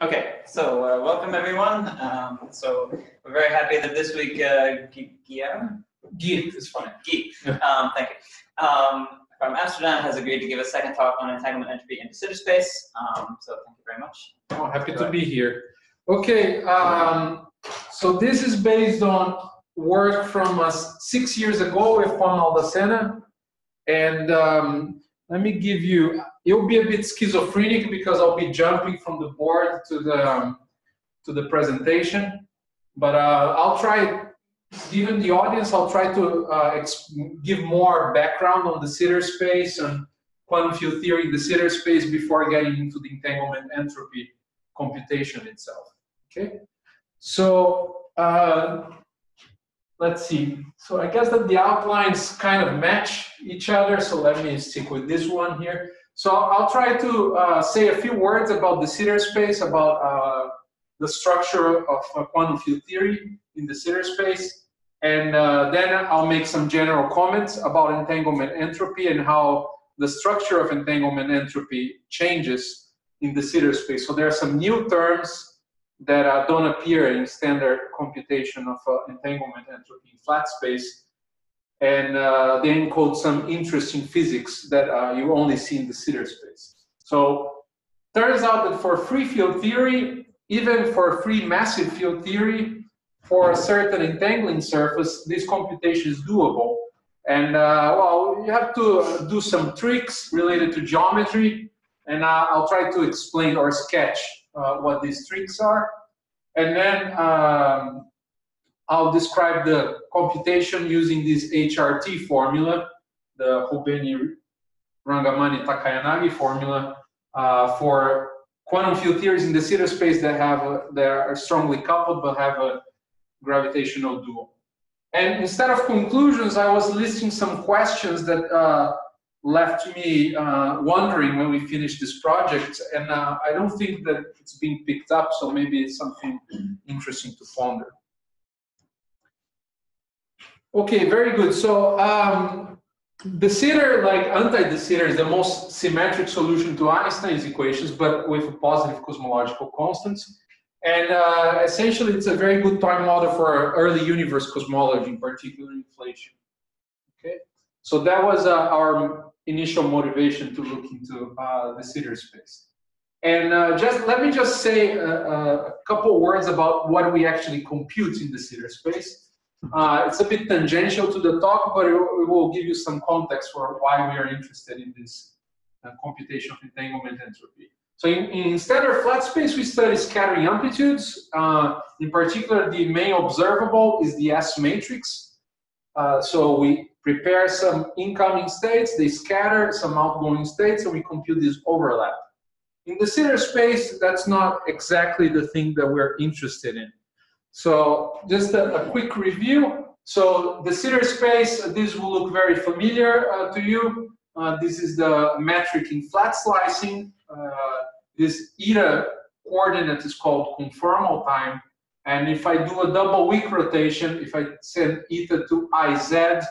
Okay, so welcome everyone. So we're very happy that this week, Guilherme? Guy is fine. Guy, thank you. From Amsterdam has agreed to give a second talk on entanglement, entropy, and de Sitter space. So thank you very much. Oh, happy to be here. Okay, so this is based on work from 6 years ago with Juan Aldacena, and let me give you. It'll be a bit schizophrenic because I'll be jumping from the board to the presentation, but I'll try. Given the audience, I'll try to give more background on de Sitter space and quantum field theory in de Sitter space before getting into the entanglement entropy computation itself. Okay, so let's see. So I guess that the outlines kind of match each other. So let me stick with this one here. So I'll try to say a few words about de Sitter space, about the structure of quantum field theory in de Sitter space. And then I'll make some general comments about entanglement entropy and how the structure of entanglement entropy changes in de Sitter space. So there are some new terms that don't appear in standard computation of entanglement entropy in flat space. And they encode some interesting physics that you only see in de Sitter space. So turns out that for free field theory, even for free massive field theory, for a certain entangling surface, this computation is doable. And well, you have to do some tricks related to geometry, and I'll try to explain or sketch what these tricks are. And then I'll describe the computation using this HRT formula, the Rubeni-Rangamani-Takayanagi formula for quantum field theories in de Sitter space that are strongly coupled but have a gravitational dual. And instead of conclusions, I was listing some questions that left me wondering when we finished this project, and I don't think that it's being picked up, so maybe it's something interesting to ponder. Okay, very good. So de Sitter, like anti-de Sitter, is the most symmetric solution to Einstein's equations, but with positive cosmological constants. And essentially, it's a very good time model for early universe cosmology, in particular inflation. Okay, so that was our initial motivation to look into de Sitter space. And let me just say a couple words about what we actually compute in de Sitter space. It's a bit tangential to the talk, but it will give you some context for why we are interested in this computation of entanglement entropy. So in standard flat space, we study scattering amplitudes. In particular, the main observable is the S matrix. So we prepare some incoming states, they scatter some outgoing states, and we compute this overlap. In de Sitter space, that's not exactly the thing that we're interested in. So just a quick review. So de Sitter space, this will look very familiar to you. This is the metric in flat slicing. This eta coordinate is called conformal time. And if I do a double weak rotation, if I send eta to IZ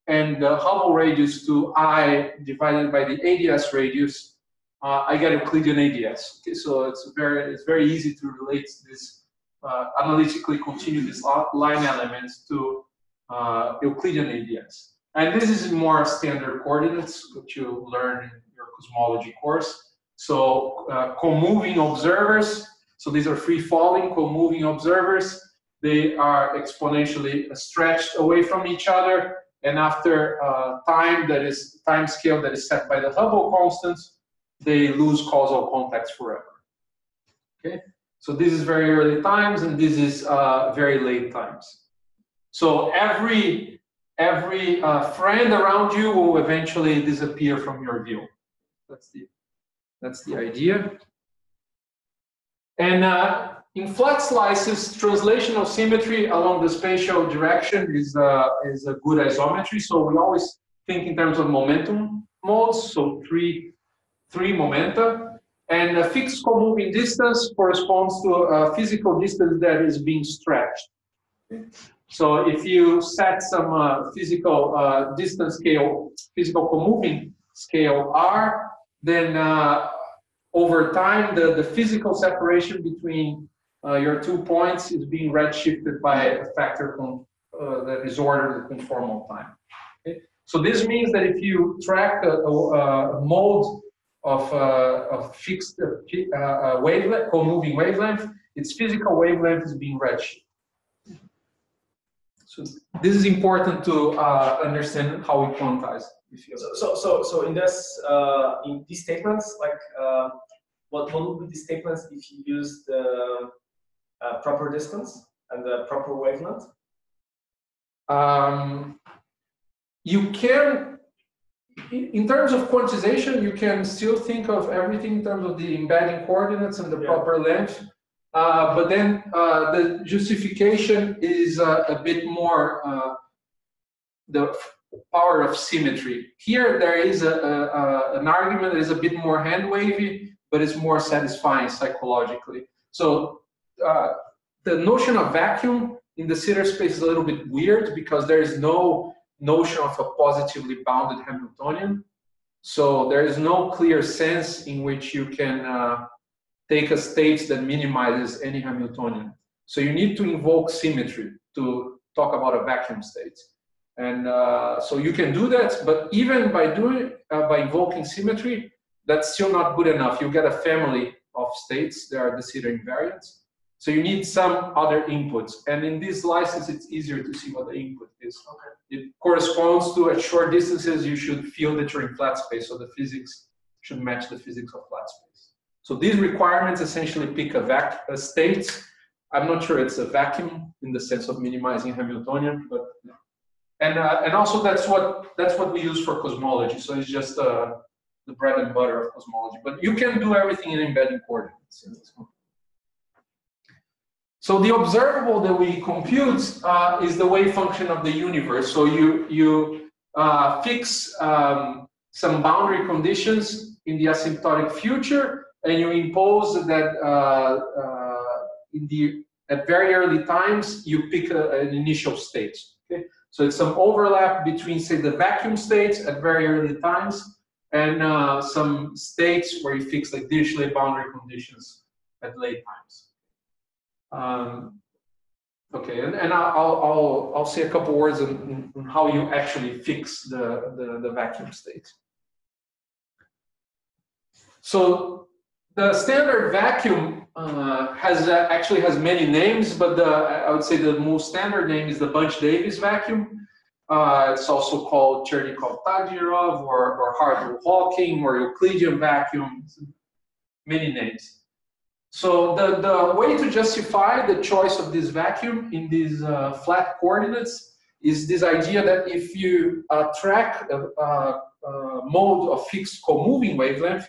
and the Hubble radius to I divided by the ADS radius, I get Euclidean ADS. Okay, so it's very easy to relate this analytically continue this line element to Euclidean ADS. And this is more standard coordinates, which you learn in your cosmology course. So co-moving observers, so these are free-falling co-moving observers. They are exponentially stretched away from each other, and after time scale that is set by the Hubble constants, they lose causal contacts forever. Okay, so this is very early times, and this is very late times. So every friend around you will eventually disappear from your view. That's the idea. And in flat slices, translational symmetry along the spatial direction is a good isometry. So we always think in terms of momentum modes, so three momenta. And a fixed co-moving distance corresponds to a physical distance that is being stretched. So if you set some physical distance scale, physical co-moving scale R, then over time, the physical separation between your 2 points is being redshifted by a factor that is ordered in conformal time. Okay? So this means that if you track a mode of fixed wavelength, co-moving wavelength, its physical wavelength is being redshifted. So this is important to understand how we quantize. So in these statements, like what would be the statements if you use the proper distance and the proper wavelength? You can, in terms of quantization, you can still think of everything in terms of the embedding coordinates and the proper length. But then the justification is a bit more the power of symmetry. Here there is an argument that is a bit more hand-wavy, but it's more satisfying psychologically. So the notion of vacuum in the Sitter space is a little bit weird because there is no notion of a positively bounded Hamiltonian. So there is no clear sense in which you can take a state that minimizes any Hamiltonian. So you need to invoke symmetry to talk about a vacuum state. And so you can do that, but even by invoking symmetry, that's still not good enough. You get a family of states. There are de Sitter invariants. So you need some other inputs. And in this license, it's easier to see what the input is. Okay. It corresponds to, at short distances, you should feel that you're in flat space. So the physics should match the physics of flat space. So these requirements essentially pick a state. I'm not sure it's a vacuum in the sense of minimizing Hamiltonian, but and also that's what we use for cosmology. So it's just the bread and butter of cosmology. But you can do everything in embedding coordinates. So the observable that we compute is the wave function of the universe. So you fix some boundary conditions in the asymptotic future, and you impose that at very early times you pick an initial state. Okay, so it's some overlap between, say, the vacuum states at very early times and some states where you fix like Dirichlet boundary conditions at late times. Okay, and I'll say a couple words on how you actually fix the vacuum state. So the standard vacuum actually has many names, but I would say the most standard name is the Bunch-Davies vacuum. It's also called Chernikov-Tagirov or Hartle-Hawking or Euclidean vacuum, many names. So the way to justify the choice of this vacuum in these flat coordinates is this idea that if you track a mode of fixed co-moving wavelength,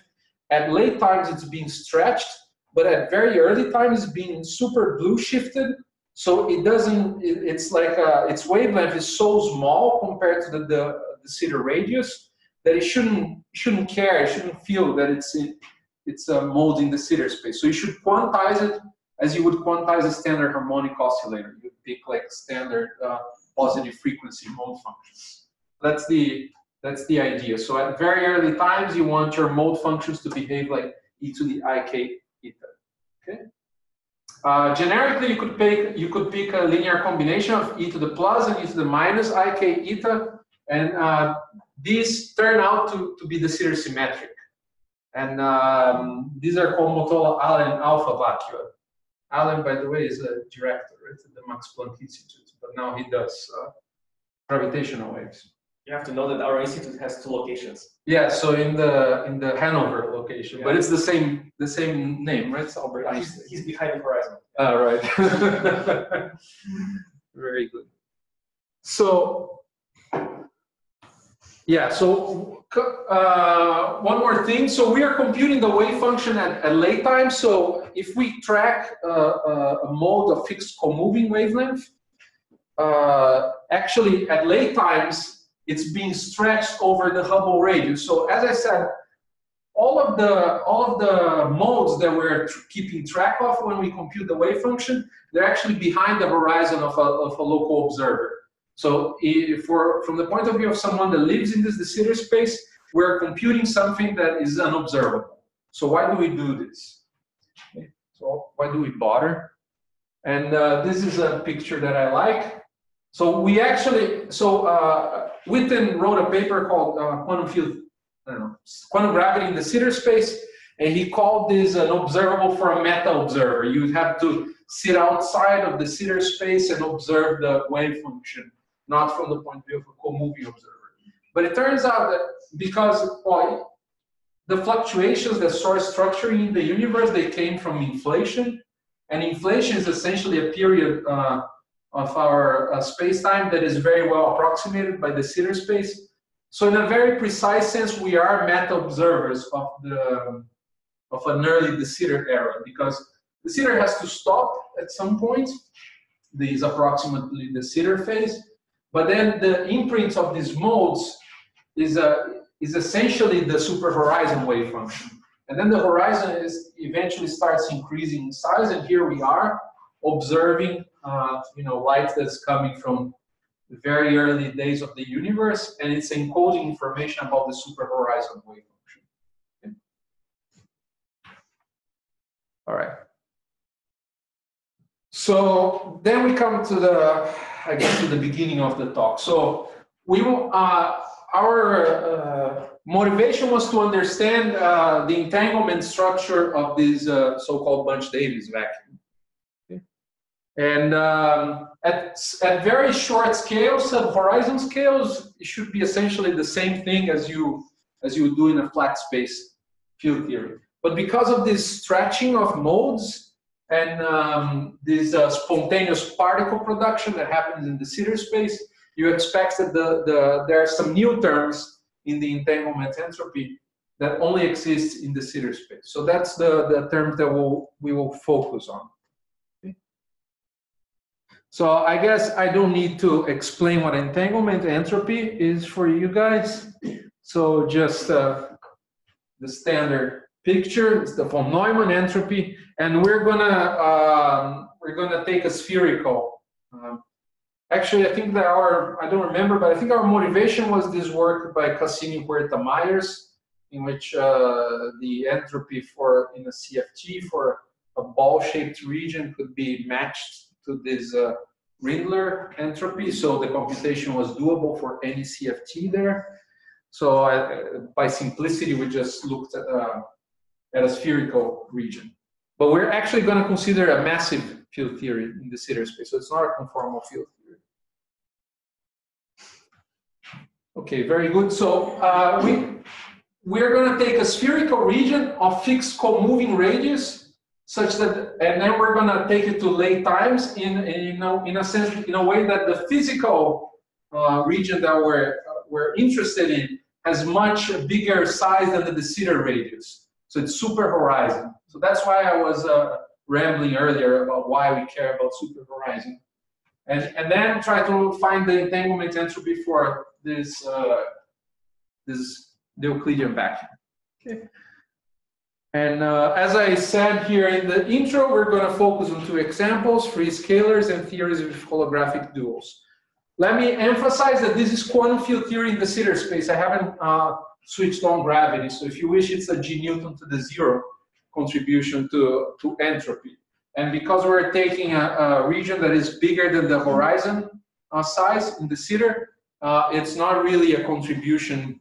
at late times it's being stretched, but at very early times it's being super blue shifted. So it doesn't, it's like its wavelength is so small compared to the Sitter radius that it shouldn't care, it shouldn't feel that it's a mode in the Sitter space. So you should quantize it as you would quantize a standard harmonic oscillator. You pick like standard positive frequency mode functions. That's the idea. So at very early times, you want your mode functions to behave like e to the ik eta. Okay. Generically, you could pick a linear combination of e to the plus and e to the minus ik eta, and these turn out to be de Sitter symmetric. And these are called Motola-Allen alpha vacua. Allen, by the way, is a director at the Max Planck Institute, but now he does gravitational waves. You have to know that our institute has 2 locations. Yeah, so in the Hanover location, yeah. But it's the same name, right? It's Albert Einstein. He's behind the horizon. Ah, right. Very good. So, yeah. So one more thing. So we are computing the wave function at late time. So if we track a mode of fixed co-moving wavelength, actually at late times, it's being stretched over the Hubble radius. So as I said, all of the modes that we're keeping track of when we compute the wave function, they're actually behind the horizon of a local observer. So from the point of view of someone that lives in this de Sitter space, we're computing something that is unobservable. So why do we do this? Okay. So why do we bother? And this is a picture that I like. So we actually, Witten wrote a paper called Quantum Gravity in de Sitter Space, and he called this an observable for a meta-observer. You would have to sit outside of the de Sitter space and observe the wave function, not from the point of view of a co-moving observer. But it turns out that because the fluctuations that source structuring in the universe, they came from inflation, and inflation is essentially a period of our space-time that is very well approximated by the de Sitter space. So in a very precise sense, we are meta-observers of an early de Sitter era, because de Sitter has to stop at some point. This is approximately the de Sitter phase, but then the imprint of these modes is essentially the superhorizon wave function. And then the horizon eventually starts increasing in size, and here we are observing light that's coming from the very early days of the universe, and it's encoding information about the superhorizon wave function. Okay. All right. So then we come to the beginning of the talk. So we will, our motivation was to understand the entanglement structure of this so-called Bunch-Davies vacuum. Okay. And at very short scales, sub-horizon scales, it should be essentially the same thing as you would do in a flat space field theory. But because of this stretching of modes and this spontaneous particle production that happens in the de Sitter space, you expect that there are some new terms in the entanglement entropy that only exists in the de Sitter space. So that's the term that we will focus on. Okay. So I guess I don't need to explain what entanglement entropy is for you guys. So just the standard picture is the von Neumann entropy, and we're gonna take a spherical. Actually, I think that I don't remember, but I think our motivation was this work by Cassini Huerta Myers, in which the entropy in a CFT for a ball-shaped region could be matched to this Rindler entropy, so the computation was doable for any CFT there. So by simplicity, we just looked at a spherical region. But we're actually going to consider a massive field theory in the de Sitter space, so it's not a conformal field theory. Okay, very good. So we're going to take a spherical region of fixed co-moving radius, such that, and then we're going to take it to late times in a sense, in a way that the physical region that we're interested in has much bigger size than the de Sitter radius. So it's superhorizon. So that's why I was rambling earlier about why we care about superhorizon. And then try to find the entanglement entropy for this Euclidean vacuum. Okay. And as I said here in the intro, we're going to focus on two examples: free scalars and theories with holographic duals. Let me emphasize that this is quantum field theory in de Sitter space. I haven't switched on gravity, so if you wish, it's a G Newton to the 0 contribution to entropy. And because we're taking a region that is bigger than the horizon size in de Sitter, it's not really a contribution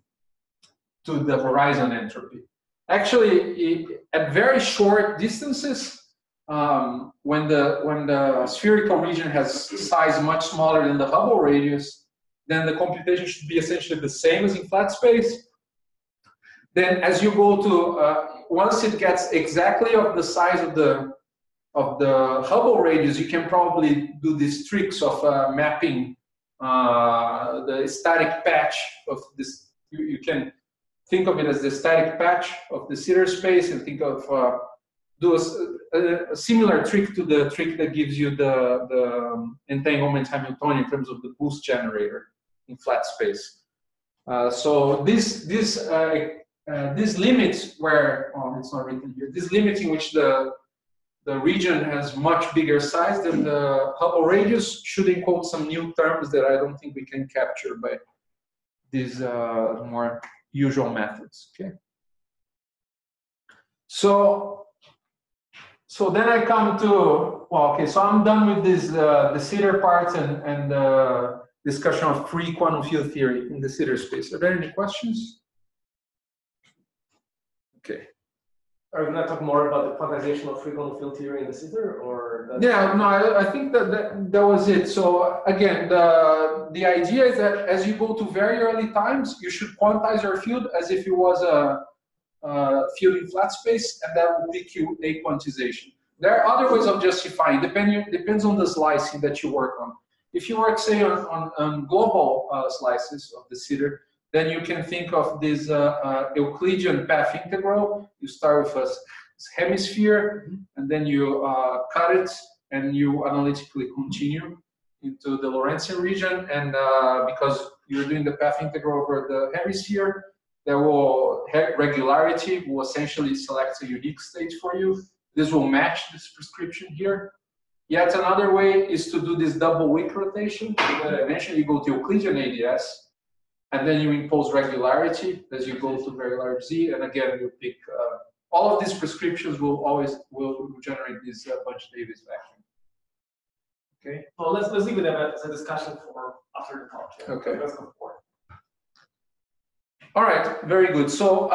to the horizon entropy. Actually, at very short distances, when the spherical region has size much smaller than the Hubble radius, then the computation should be essentially the same as in flat space. Then as you go to, once it gets exactly of the size of the Hubble radius, you can probably do these tricks of mapping the static patch of this. You can think of it as the static patch of the de Sitter space, and think of do a similar trick to the trick that gives you the entanglement Hamiltonian in terms of the boost generator in flat space. So this limits where, oh, it's not written here, this limit in which the region has much bigger size than the Hubble radius should encode some new terms that I don't think we can capture by these more usual methods. Okay. So then I come to, well, okay, so I'm done with this, the de Sitter parts and the discussion of free quantum field theory in the de Sitter space. Are there any questions? Okay. Are we going to talk more about the quantization of free quantum field theory in the de Sitter, or? Yeah, no, I think that was it. So again, the idea is that as you go to very early times, you should quantize your field as if it was a field in flat space, and that will pick you a quantization. There are other ways of justifying, depends on the slicing that you work on. If you work, say, on global slices of the de Sitter, then you can think of this Euclidean path integral. You start with a hemisphere, and then you cut it, and you analytically continue into the Lorentzian region. And because you're doing the path integral over the hemisphere, there will regularity will essentially select a unique state for you. This will match this prescription here. Yet another way is to do this double wick rotation. Eventually you go to Euclidean ADS, and then you impose regularity as you go to very large Z, and again you pick, all of these prescriptions will generate this Bunch-Davies vacuum. Okay. Well, let's leave it as a discussion for after the talk. Yeah. Okay. Let's go forward. All right, very good. So,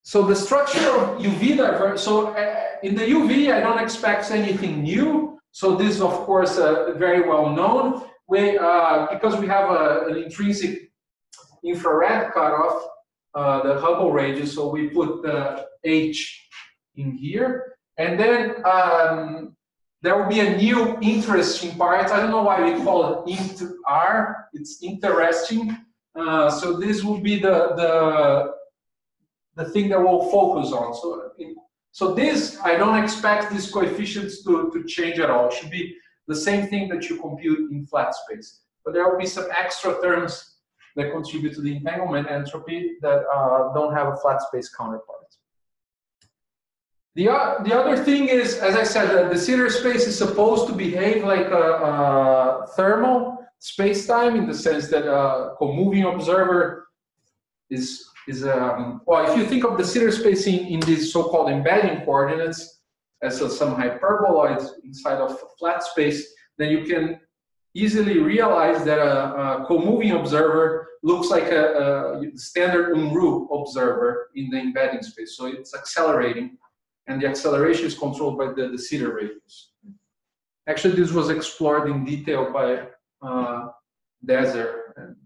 so the structure of UV divergence. So in the UV, I don't expect anything new. So this is of course very well known. Because we have an intrinsic infrared cutoff, the Hubble radius. So we put the H in here, and then there will be a new interesting part. I don't know why we call it int-R. It's interesting. So this will be the thing that we'll focus on. So this, I don't expect these coefficients to change at all. It should be the same thing that you compute in flat space. But there will be some extra terms that contribute to the entanglement entropy that don't have a flat space counterpart. The other thing is, as I said, the de Sitter space is supposed to behave like a thermal space-time, in the sense that a co-moving observer is well, if you think of the de Sitter space in these so-called embedding coordinates as some hyperboloids inside of flat space, then you can easily realize that a co-moving observer looks like a standard Unruh observer in the embedding space. So it's accelerating, and the acceleration is controlled by the de Sitter radius. Actually, this was explored in detail by Deser in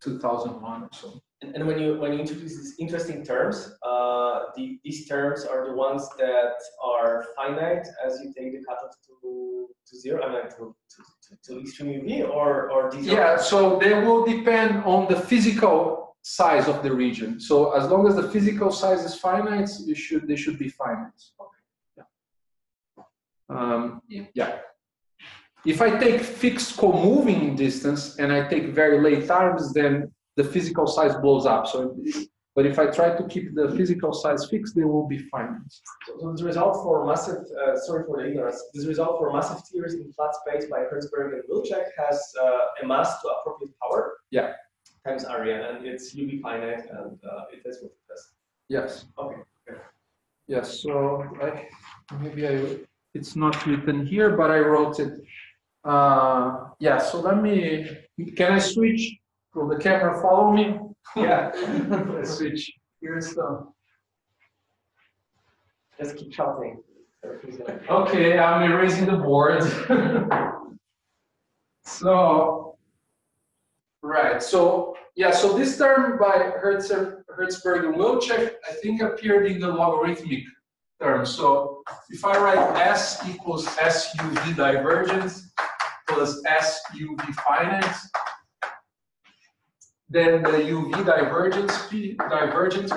2001 or so. And when you introduce these interesting terms, these terms are the ones that are finite as you take the cutoff to zero, I mean to extreme UV, or these are so they will depend on the physical size of the region. So as long as the physical size is finite, they should be finite. Okay. Yeah. If I take fixed co-moving distance and I take very late times, then the physical size blows up. So, but if I try to keep the physical size fixed, they will be finite. So the result for massive, sorry for the ignorance, this result for massive theories in flat space by Hertzberg and Wilczek has a mass to appropriate power. Yeah. Times area, and it's UV finite, and it is what it is. Yes. Okay. Good. Yes. So it's not written here, but I wrote it. Yeah. So can I switch? Will the camera follow me? Yeah. Let's switch. Here's the. Just keep shouting. Okay, I'm erasing the board. So, right. So, yeah. So this term by Hertzberg and Wilczek, I think, appeared in the logarithmic term. So, if I write S equals SUV divergence plus SUV finite, then the UV divergence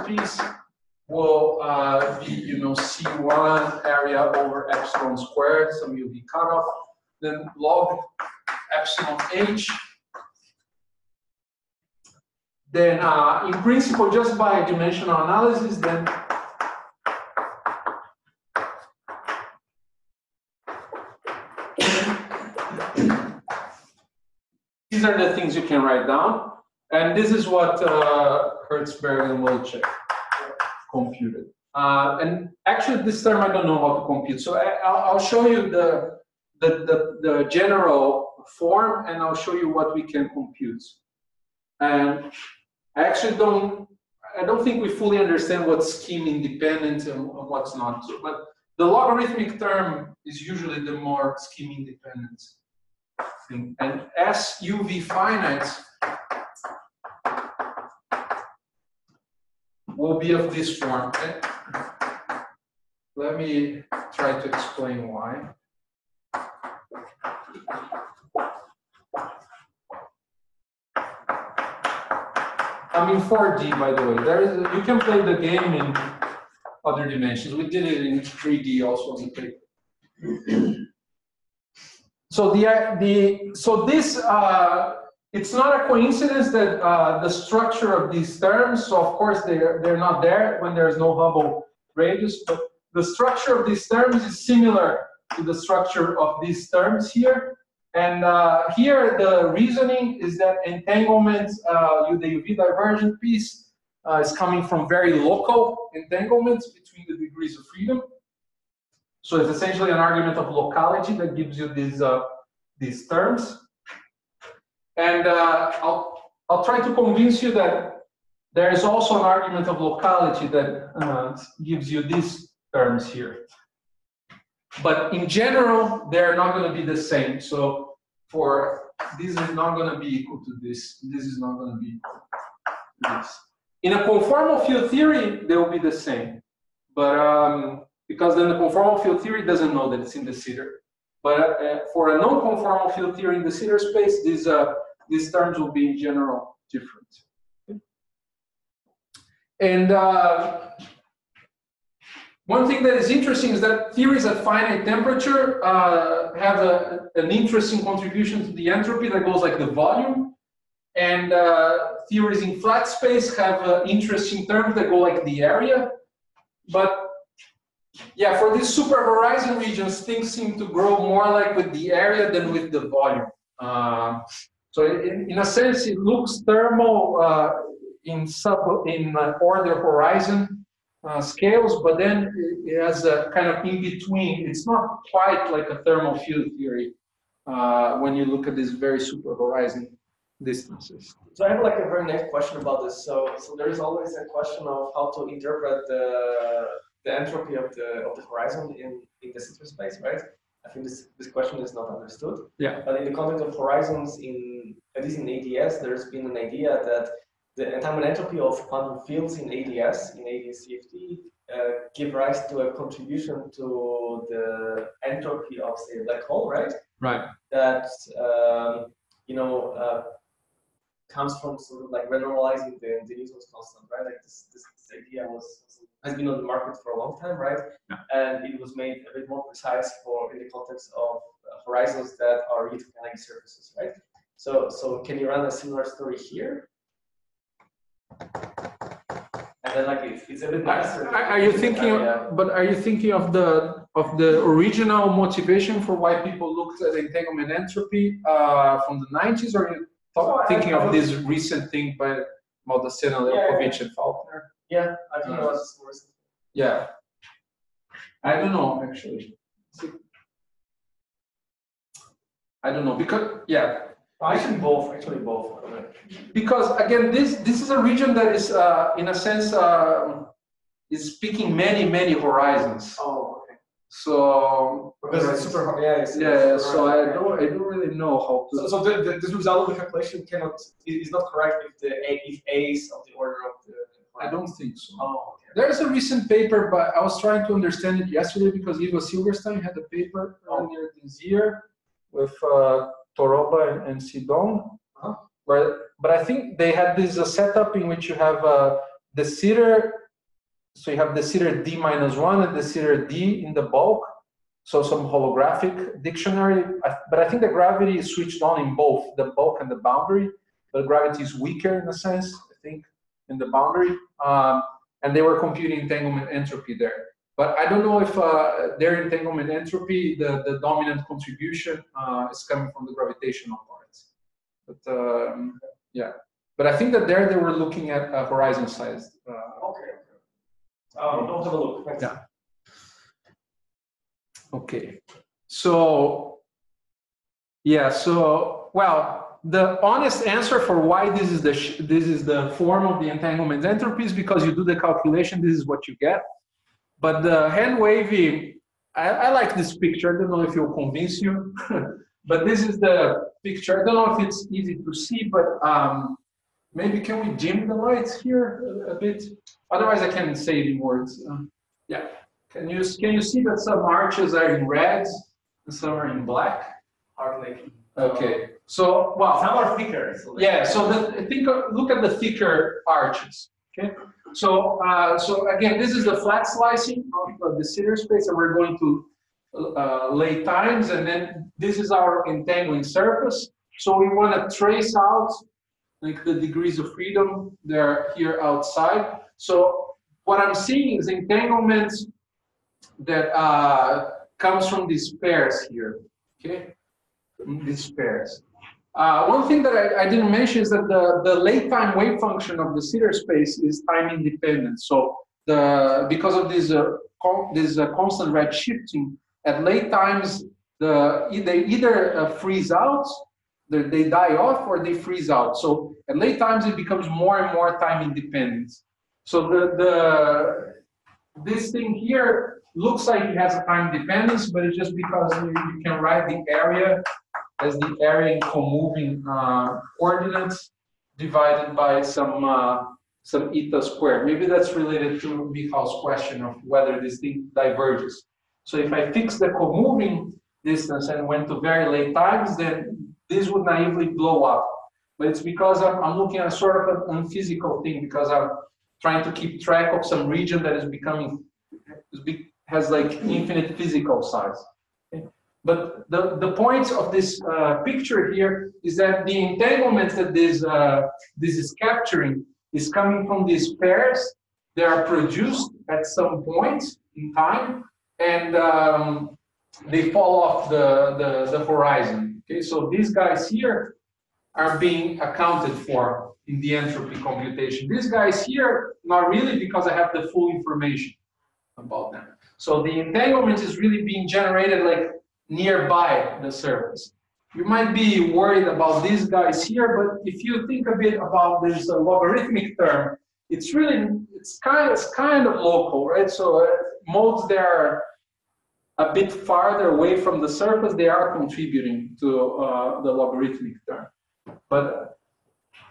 piece will be, C1 area over epsilon squared, some UV cutoff, then log epsilon H. Then, in principle, just by dimensional analysis, then these are the things you can write down. And this is what Hertzberg and Wilczek computed. And actually, this term I don't know how to compute. So I'll show you the general form, and I'll show you what we can compute. And I don't think we fully understand what's scheme independent and what's not. But the logarithmic term is usually the more scheme independent thing. And SUV finite will be of this form. Let me try to explain why. I'm in 4D, by the way. You can play the game in other dimensions. We did it in 3D also on the paper. So it's not a coincidence that the structure of these terms. So of course they're not there when there is no Hubble radius, but the structure of these terms is similar to the structure of these terms here. And here the reasoning is that entanglement, the UV divergent piece, is coming from very local entanglements between the degrees of freedom. So it's essentially an argument of locality that gives you these terms. And I'll try to convince you that there is also an argument of locality that gives you these terms here. But in general, they're not going to be the same. So this is not going to be equal to this. This is not going to be equal to this. In a conformal field theory, they will be the same. But because then the conformal field theory doesn't know that it's in de Sitter. But for a non-conformal field theory in de Sitter space, these terms will be in general different. Okay. And one thing that is interesting is that theories at finite temperature have an interesting contribution to the entropy that goes like the volume. And theories in flat space have interesting terms that go like the area. But yeah, for these superhorizon regions, things seem to grow more like with the area than with the volume. So in a sense, it looks thermal in order horizon scales, but then it has a kind of in between. It's not quite like a thermal field theory when you look at these very superhorizon distances. So I have like a very nice question about this. So there is always a question of how to interpret the entropy of the horizon in the de Sitter space, right? I think this question is not understood. Yeah. But in the context of horizons, at least in ADS, there's been an idea that the entanglement entropy of quantum fields in ADS CFT, give rise to a contribution to the entropy of, say, a black hole, right? Right. That comes from sort of like renormalizing the Newton's constant, right? Like this idea has been on the market for a long time, right? Yeah. And it was made a bit more precise in the context of horizons that are Ryu-Takayanagi surfaces, right? So can you run a similar story here? And then like it's a bit nicer. Are you thinking? But are you thinking of the original motivation for why people looked at entanglement entropy from the 90s, or are you thinking of this recent thing by Maldacena, Leopovic, and Faulkner? Yeah, I think it was. Yeah, I don't know actually. I don't know because Actually both. Because again, this is a region that is in a sense is speaking many horizons. Oh, okay. So because it's super hard. Yeah. So I don't really know how to. So this result of the calculation is not correct if A is of the order of the. I don't think so. Oh, okay. There's a recent paper, but I was trying to understand it yesterday because Ivo Silverstein had a paper earlier this year with Toroba and Sidong. But I think they had this setup in which you have de Sitter, so you have de Sitter D-1 and de Sitter D in the bulk, so some holographic dictionary. But I think the gravity is switched on in both the bulk and the boundary, but gravity is weaker in a sense, I think, in the boundary. And they were computing entanglement entropy there. But I don't know if their entanglement entropy, the dominant contribution, is coming from the gravitational parts. But yeah, but I think that there they were looking at horizon-sized. Okay. I'll have a look. Thanks. Yeah. Okay. So, yeah. So, well, the honest answer for why this is the form of the entanglement entropy is because you do the calculation. This is what you get. But the hand wavy, I like this picture. I don't know if it will convince you, but this is the picture. I don't know if it's easy to see, but maybe can we dim the lights here a bit? Otherwise, I can't say it in words. Yeah. Can you see that some arches are in red and some are in black? Hardly. Okay. So, well, some are thicker. So yeah. So look at the thicker arches. Okay. So, so again, this is the flat slicing of the Sitter space, and we're going to lay times, and then this is our entangling surface. So we want to trace out like the degrees of freedom. They're here outside. So what I'm seeing is entanglement that comes from these pairs here. Okay, these pairs. One thing that I didn't mention is that the late time wave function of the Sitter space is time independent. So because of this constant red shifting, at late times they either freeze out, they die off, or they freeze out. So at late times it becomes more and more time independent. So this thing here looks like it has a time dependence, but it's just because you can write the area as the area in co-moving coordinates divided by some eta squared. Maybe that's related to Michal's question of whether this thing diverges. So if I fix the co-moving distance and went to very late times, then this would naively blow up. But it's because I'm looking at sort of an unphysical thing, because I'm trying to keep track of some region that has like infinite physical size. But the point of this picture here is that the entanglement that this is capturing is coming from these pairs. They are produced at some point in time, and they fall off the horizon. Okay, so these guys here are being accounted for in the entropy computation. These guys here, not really, because I have the full information about them. So the entanglement is really being generated like nearby the surface. You might be worried about these guys here, but if you think a bit about this logarithmic term, it's kind of local, right? So modes that are a bit farther away from the surface, they are contributing to the logarithmic term. But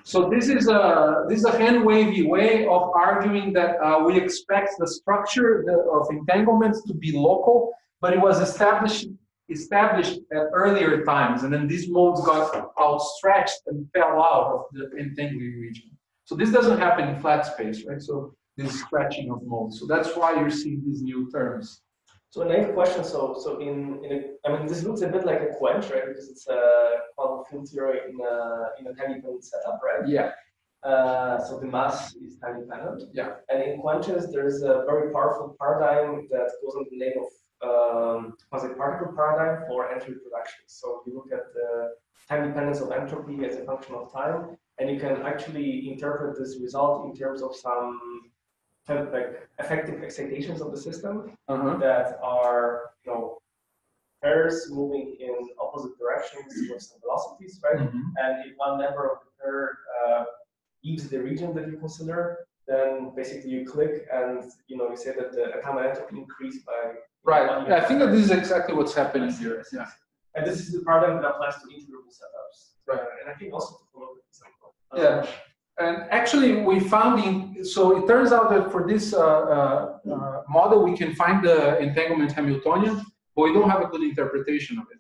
so this is a hand wavy way of arguing that we expect the structure of entanglements to be local, but it was established at earlier times, and then these modes got outstretched and fell out of the entangling region. So this doesn't happen in flat space, right? So this stretching of modes. So that's why you're seeing these new terms. So a nice question. So I mean, this looks a bit like a quench, right? Because it's a quantum field theory in a time dependent setup, right? Yeah. So the mass is time dependent. Yeah. And in quenches, there's a very powerful paradigm that goes under the name of quasi-particle paradigm for entropy production. So you look at the time dependence of entropy as a function of time, and you can actually interpret this result in terms of some kind of like effective excitations of the system that are, pairs moving in opposite directions with some velocities, right? And if one member of the pair leaves the region that you consider, then basically you click and you say that the atomic entropy increased by. Right. I think that this is exactly what's happening here. Yeah. And this is the paradigm that applies to integrable setups. Right. And I think also to follow the example. Yeah. And actually, we found so it turns out that for this model, we can find the entanglement Hamiltonian, but we don't have a good interpretation of it.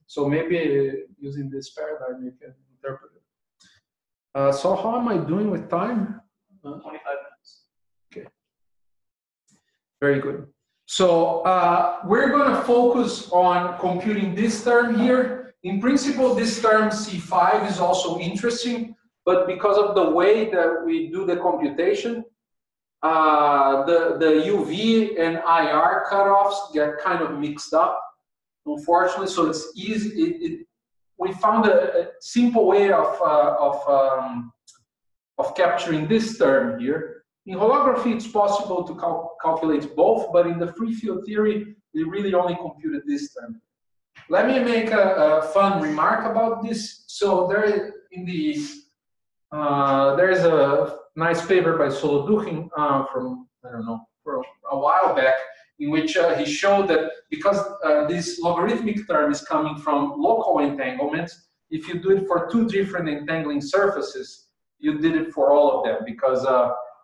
So maybe using this paradigm, you can interpret it. So how am I doing with time? 25 minutes. Okay. Very good. So we're going to focus on computing this term here. In principle, this term C5 is also interesting, but because of the way that we do the computation, the UV and IR cutoffs get kind of mixed up, unfortunately. So it's easy. We found a simple way of capturing this term here, In holography, it's possible to calculate both, but in the free field theory, we really only computed this term. Let me make a fun remark about this. So there is a nice paper by Soloduchin from, I don't know, for a while back, in which he showed that because this logarithmic term is coming from local entanglement, if you do it for two different entangling surfaces, you did it for all of them, because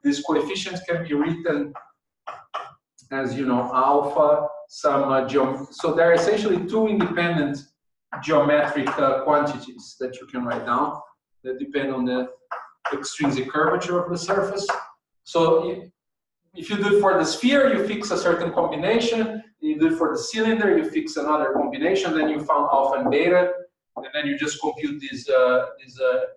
these coefficients can be written as, you know, alpha, some so there are essentially two independent geometric quantities that you can write down that depend on the extrinsic curvature of the surface. So if you do it for the sphere, you fix a certain combination. You do it for the cylinder, you fix another combination. Then you found alpha and beta, and then you just compute these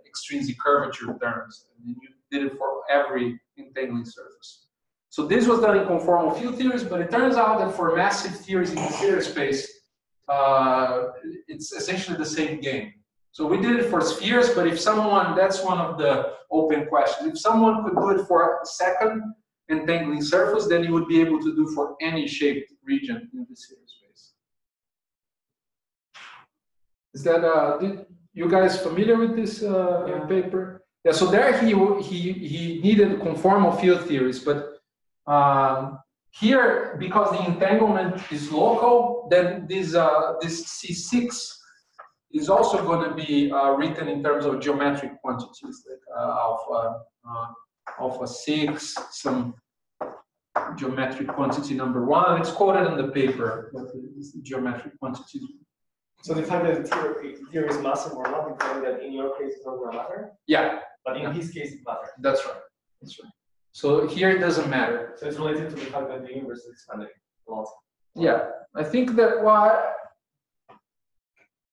extrinsic curvature terms. And then you did it for every entangling surface. So this was done in conformal field theories, but it turns out that for massive theories in the theory space, it's essentially the same game. So we did it for spheres, but if someone, that's one of the open questions. If someone could do it for a second entangling surface, then you would be able to do for any shaped region in the theory space. Is that, you guys familiar with this paper? Yeah, so there he needed conformal field theories, but here, because the entanglement is local, then this C6 is also going to be written in terms of geometric quantities, like alpha 6, some geometric quantity number 1. It's quoted in the paper, but it's the geometric quantities. So the fact that the theory is massive or not, implying that in your case it's not going to matter? Yeah. But in his case it matters. That's right. That's right. So here it doesn't matter. So it's related to the fact that the universe is expanding a lot. Yeah, I think that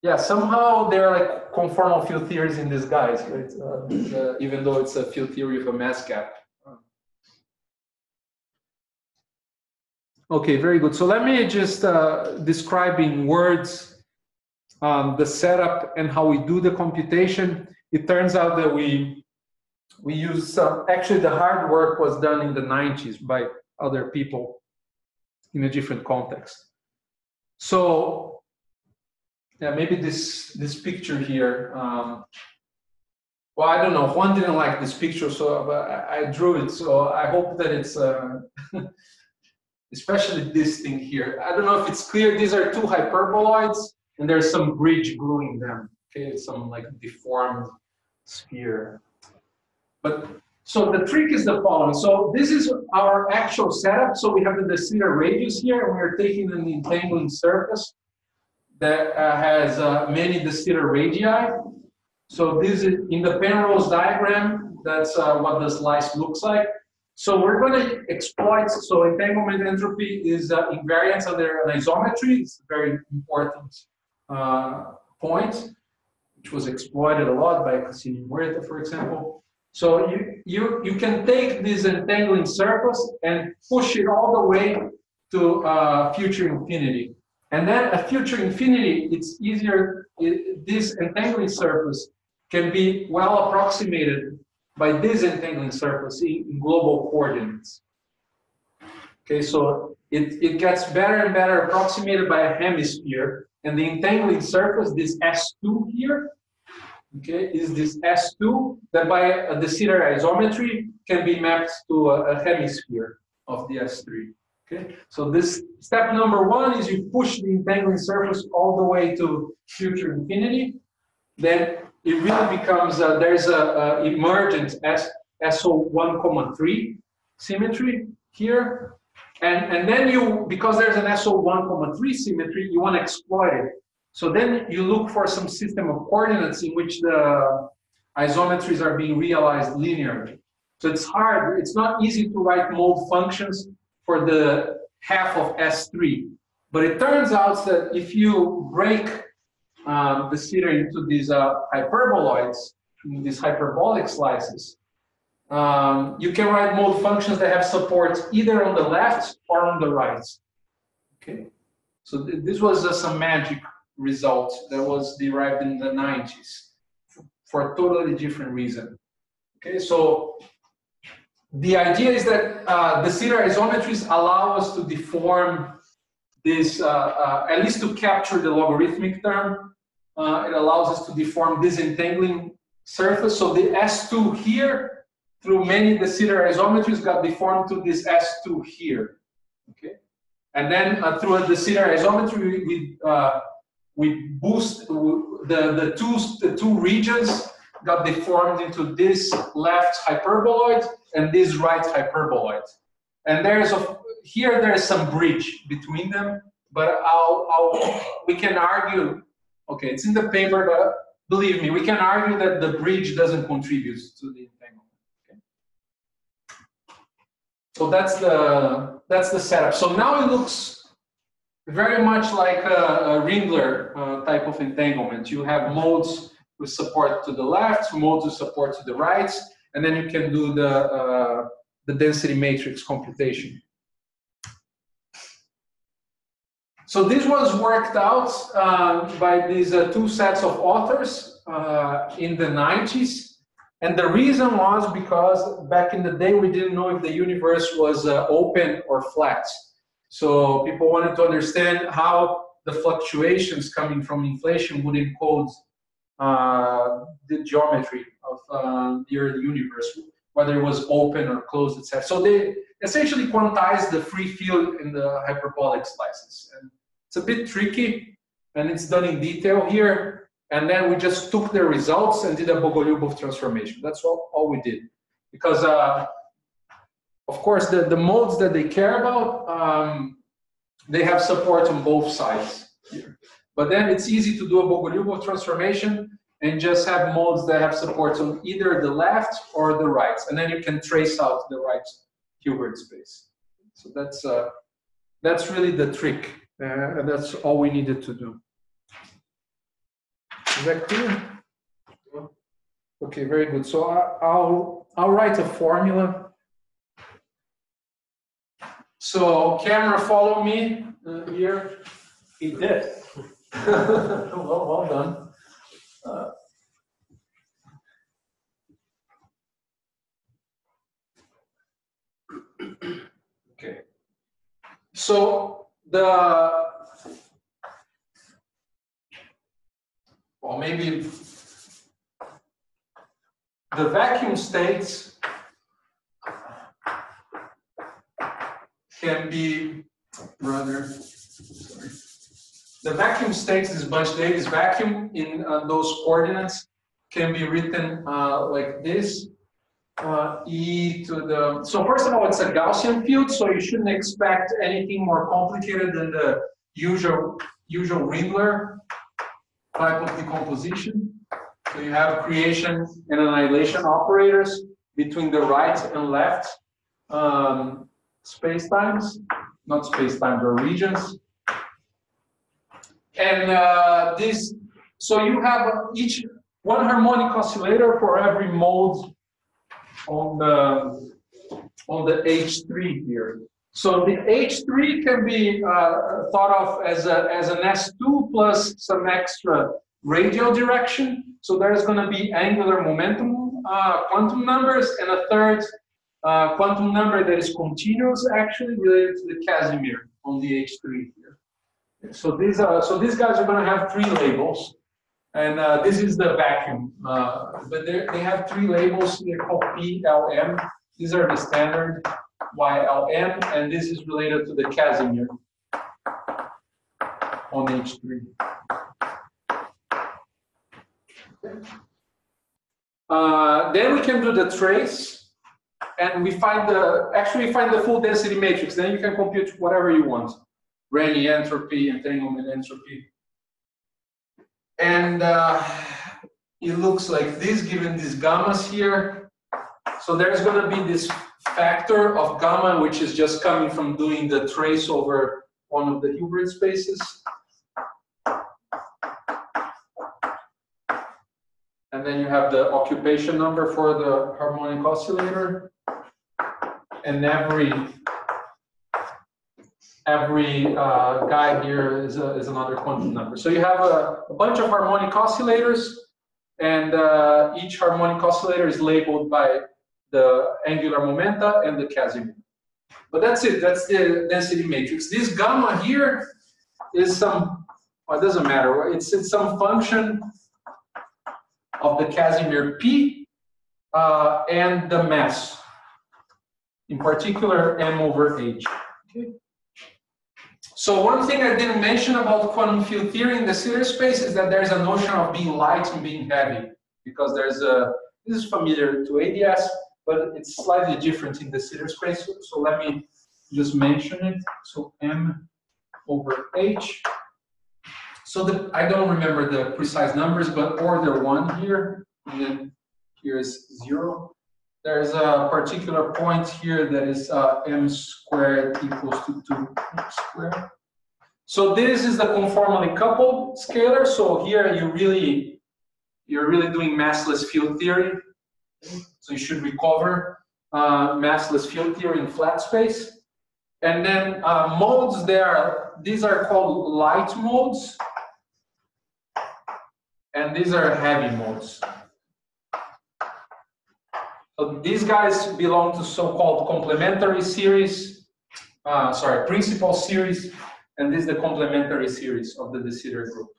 yeah, somehow they're like conformal field theories in disguise, right? Even though it's a field theory of a mass gap. Okay, very good. So let me just describe in words the setup and how we do the computation. It turns out that we use actually the hard work was done in the 90s by other people in a different context. So yeah, maybe this picture here. Well, I don't know. Juan didn't like this picture, so I drew it. So I hope that it's especially this thing here. I don't know if it's clear. These are two hyperboloids, and there's some bridge gluing them. Okay, it's some like deformed sphere. But so the trick is the following. So this is our actual setup. So we have the de Sitter radius here, and we're taking an entangling surface that has many de Sitter radii. So this is in the Penrose diagram. That's what the slice looks like. So we're going to exploit. So entanglement entropy is invariance under an isometry. It's a very important point, which was exploited a lot by Cassini-Muerta, for example. So you can take this entangling surface and push it all the way to future infinity. And then at future infinity, it's easier, this entangling surface can be well approximated by this entangling surface in global coordinates. Okay, so it gets better and better approximated by a hemisphere. And the entangling surface, this S2 here, okay, is this S2 that by a de Sitter isometry can be mapped to a hemisphere of the S3. Okay, so this step number 1 is you push the entangling surface all the way to future infinity. Then it really becomes there's a emergent SO1,3 symmetry here, and then you, because there's an SO1,3 symmetry, you want to exploit it. So then you look for some system of coordinates in which the isometries are being realized linearly. So it's hard, it's not easy to write mode functions for the half of S3. But it turns out that if you break the Sitter into these hyperboloids, in these hyperbolic slices, you can write mode functions that have support either on the left or on the right. Okay, so this was some magic result that was derived in the 90s for a totally different reason. Okay, so the idea is that the Sitter isometries allow us to deform this, at least to capture the logarithmic term. It allows us to deform this entangling surface. So the S2 here, through many de Sitter isometries, got deformed to this S2 here. Okay, and then through a de Sitter isometry, we boost the two regions got deformed into this left hyperboloid and this right hyperboloid. And there's some bridge between them, but we can argue, okay, it's in the paper, but believe me, we can argue that the bridge doesn't contribute to the entanglement. Okay? So that's the setup. So now it looks very much like a Ringler type of entanglement. You have modes with support to the left, modes with support to the right, and then you can do the density matrix computation. So this was worked out by these two sets of authors in the 90s. And the reason was because back in the day, we didn't know if the universe was open or flat. So people wanted to understand how the fluctuations coming from inflation would encode the geometry of the early universe, whether it was open or closed, etc. So they essentially quantized the free field in the hyperbolic slices. And it's a bit tricky, and it's done in detail here. And then we just took the results and did a Bogolyubov transformation. That's all we did. Because, of course, the modes that they care about, they have support on both sides here. But then it's easy to do a Bogolyubov transformation and just have modes that have support on either the left or the right. And then you can trace out the right Hilbert space. So that's really the trick. And that's all we needed to do. Is that clear? Okay, very good. So I'll write a formula. So camera, follow me here. He did. Well done. Okay. So maybe the vacuum states can be rather, sorry. The vacuum states, this bunch there, this vacuum in those coordinates can be written like this, e to the, so first of all, it's a Gaussian field, so you shouldn't expect anything more complicated than the usual Ringler type of decomposition. So you have creation and annihilation operators between the right and left spacetimes, not spacetimes or regions. And so you have each one harmonic oscillator for every mode on the H3 here. So the H3 can be thought of as an S2 plus some extra radial direction. So there's going to be angular momentum quantum numbers and a third quantum number that is continuous, actually related to the Casimir on the H3 here. So these guys are going to have three labels, and this is the vacuum. But they have three labels. They're called P, L, M. These are the standard YLM, and this is related to the Casimir on H3. Then we can do the trace, and we find the full density matrix. Then you can compute whatever you want. Renyi entropy, entanglement entropy. And it looks like this, given these gammas here. So there's going to be this factor of gamma, which is just coming from doing the trace over one of the Hilbert spaces. And then you have the occupation number for the harmonic oscillator. And every guy here is another quantum number. So you have a bunch of harmonic oscillators, and each harmonic oscillator is labeled by the angular momenta, and the Casimir. But that's it, that's the density matrix. This gamma here is some, well, it doesn't matter, it's some function of the Casimir P and the mass, in particular m over h. Okay. So one thing I didn't mention about quantum field theory in de Sitter space is that there's a notion of being light and being heavy, because there's a, this is familiar to ADS, but it's slightly different in de Sitter space. So let me just mention it. So m over h. So I don't remember the precise numbers, but order 1 here, and then here is 0. There's a particular point here that is m squared equals to 2 squared. So this is the conformally coupled scalar. So here you're really doing massless field theory. So you should recover massless field theory in flat space. And then modes there, these are called light modes, and these are heavy modes. So these guys belong to so-called complementary series, principal series, and this is the complementary series of the de Sitter group.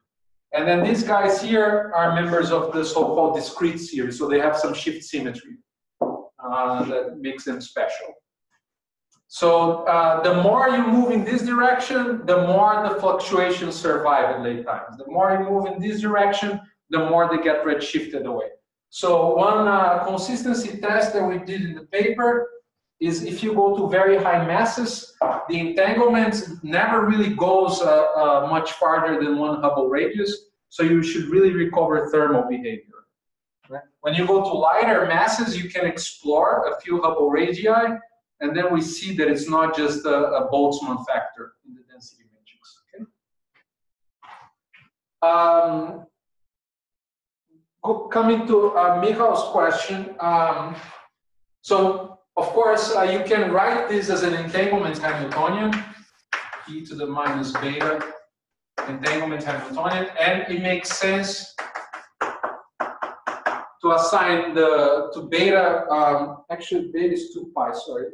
And then these guys here are members of the so-called discrete series, so they have some shift symmetry that makes them special. So the more you move in this direction, the more the fluctuations survive at late times. The more you move in this direction, the more they get redshifted away. So one consistency test that we did in the paper is if you go to very high masses, the entanglement never really goes much farther than 1 Hubble radius, so you should really recover thermal behavior. Right? When you go to lighter masses, you can explore a few Hubble radii, and then we see that it's not just a Boltzmann factor in the density matrix. Okay? Coming to Michal's question, so of course you can write this as an entanglement Hamiltonian, e to the minus beta entanglement Hamiltonian, and it makes sense to assign to beta, actually beta is 2 pi, sorry,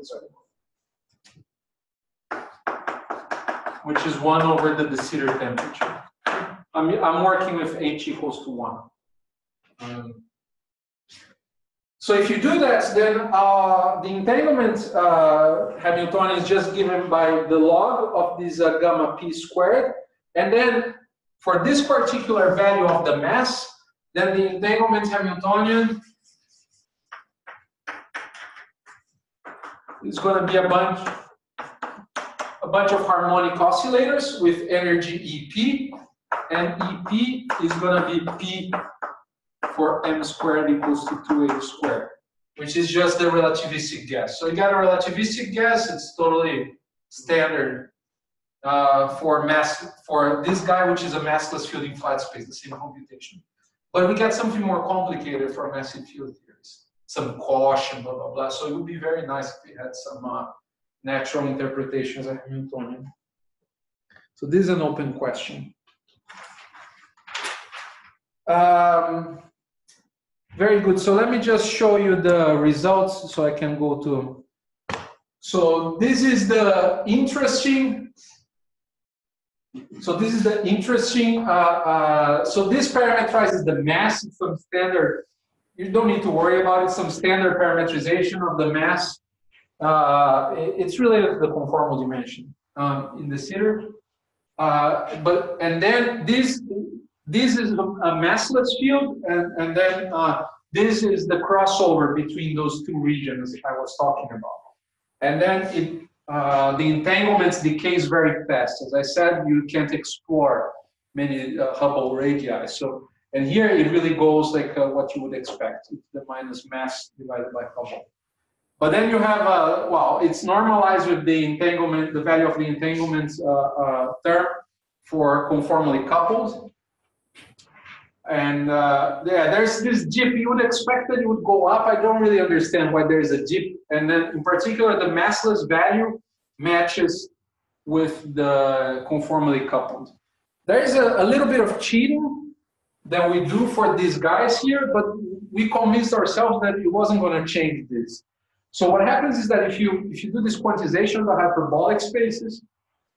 which is 1 over the de Sitter temperature. I'm working with h equals to 1. So if you do that, then the entanglement Hamiltonian is just given by the log of this gamma p squared, and then for this particular value of the mass, then the entanglement Hamiltonian is going to be a bunch of harmonic oscillators with energy EP, and EP is going to be P for m squared equals to 2h squared, which is just the relativistic gas. So you got a relativistic gas, it's totally standard for this guy, which is a massless field in flat space, the same computation. But we got something more complicated for massive field theories, some caution, blah, blah, blah. So it would be very nice if we had some natural interpretations of Hamiltonian. So this is an open question. Very good. So let me just show you the results so I can go to. So this is the interesting. So this parameterizes the mass. It's some standard. You don't need to worry about it. Some standard parametrization of the mass. It's related to the conformal dimension in de Sitter. And then this is a massless field, and then this is the crossover between those two regions I was talking about. And then the entanglements decays very fast. As I said, you can't explore many Hubble radii. So, and here it really goes like what you would expect. It's the minus mass divided by Hubble. But then you have, well, it's normalized with the entanglement, the value of the entanglement term for conformally coupled. And yeah, there's this dip. You would expect that it would go up. I don't really understand why there's a dip. And then in particular, the massless value matches with the conformally coupled. There is a little bit of cheating that we do for these guys here, but we convinced ourselves that it wasn't going to change this. So what happens is that if you do this quantization of the hyperbolic spaces,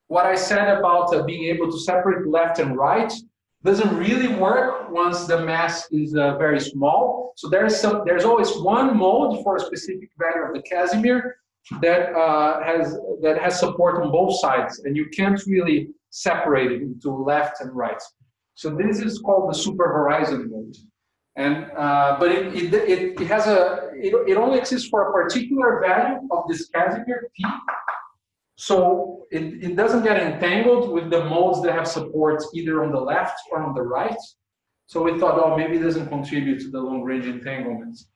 what I said about being able to separate left and right doesn't really work once the mass is very small. So there's always one mode for a specific value of the Casimir that has support on both sides, and you can't really separate it into left and right. So this is called the Superhorizon mode, and but it only exists for a particular value of this Casimir P. So it doesn't get entangled with the modes that have supports either on the left or on the right. So we thought, oh, maybe it doesn't contribute to the long-range entanglements.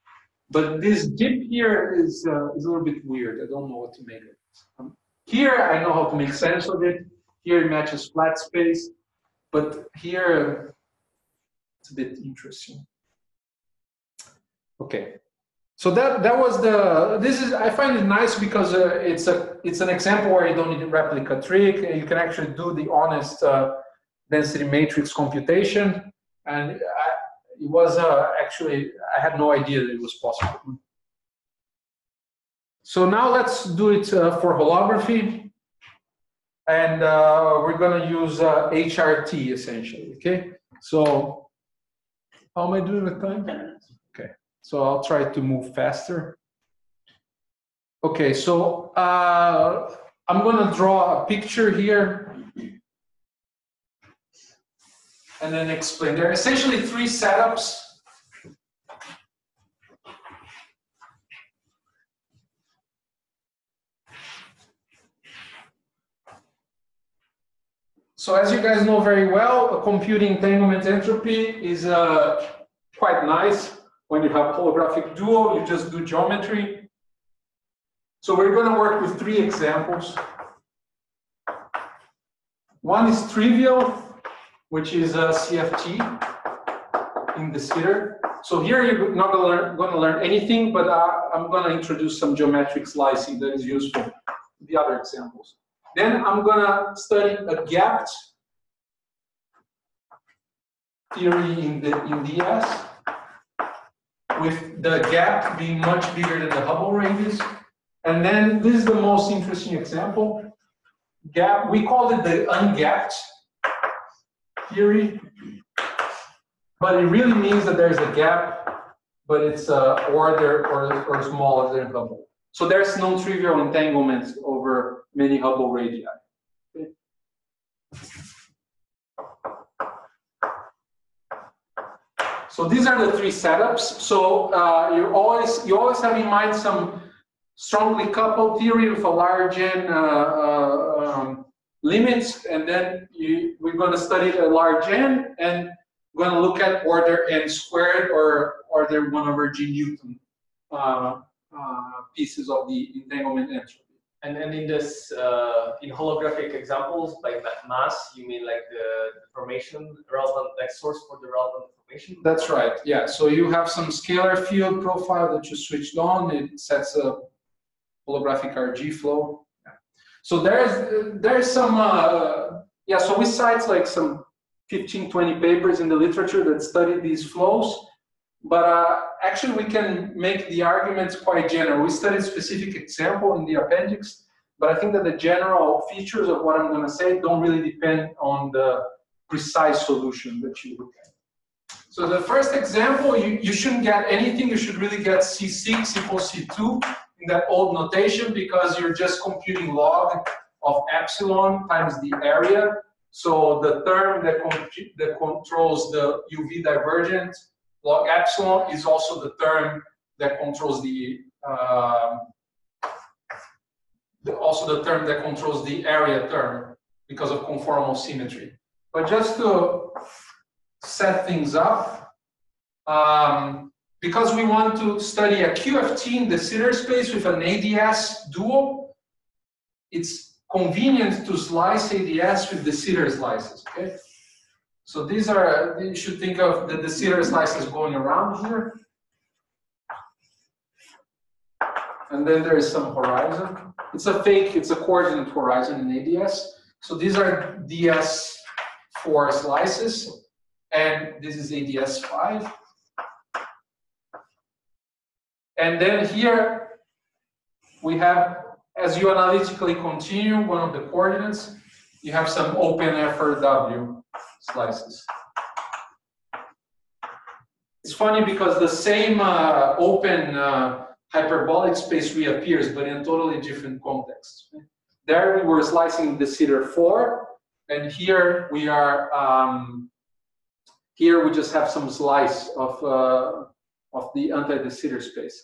But this dip here is a little bit weird. I don't know what to make of it. Here I know how to make sense of it. Here it matches flat space, but here it's a bit interesting. Okay. So that was I find it nice because it's an example where you don't need a replica trick, and you can actually do the honest density matrix computation, and it was actually, I had no idea that it was possible. So now let's do it for holography, and we're going to use HRT essentially. Okay, so how am I doing with time? 10 minutes. Okay. So I'll try to move faster. Okay, so I'm going to draw a picture here and then explain. There are essentially three setups. So as you guys know very well, computing entanglement entropy is quite nice. When you have holographic duo, you just do geometry. So we're going to work with three examples. One is trivial, which is a CFT in the sitter. So here you're not going to learn anything, but I'm going to introduce some geometric slicing that is useful in the other examples. Then I'm going to study a gapped theory in DS, with the gap being much bigger than the Hubble radius. And then this is the most interesting example. Gap, we call it the ungapped theory, but it really means that there's a gap, but it's order or smaller than Hubble. So there's non-trivial entanglements over many Hubble radii. Okay. So these are the three setups. So you always have in mind some strongly coupled theory with a large n limits, and then we're going to study a large n, and we're going to look at order n squared or order 1 over g Newton pieces of the entanglement entropy. And in this in holographic examples, like mass, you mean like the formation relevant, like source for the relevant information? That's right. Yeah. So you have some scalar field profile that you switched on. It sets a holographic RG flow. Yeah. So there's some yeah. So we cite like some 15, 20 papers in the literature that study these flows. But actually, we can make the arguments quite general. We studied specific example in the appendix, but I think that the general features of what I'm going to say don't really depend on the precise solution that you look at. So the first example, you shouldn't get anything. You should really get C6 equals C2 in that old notation, because you're just computing log of epsilon times the area. So the term that controls the UV divergent log epsilon is also the term that controls the area term because of conformal symmetry. But just to set things up, because we want to study a QFT in the Sitter space with an ADS dual, it's convenient to slice ADS with the Sitter slices. Okay. So these are, you should think of the Sitter slices going around here. And then there is some horizon. It's a coordinate horizon in ADS. So these are DS4 slices, and this is ADS5. And then here, we have, as you analytically continue one of the coordinates, you have some open FRW slices. It's funny because the same open hyperbolic space reappears, but in a totally different context. There we were slicing de Sitter 4, and here we are. Here we just have some slice of the anti-de Sitter space.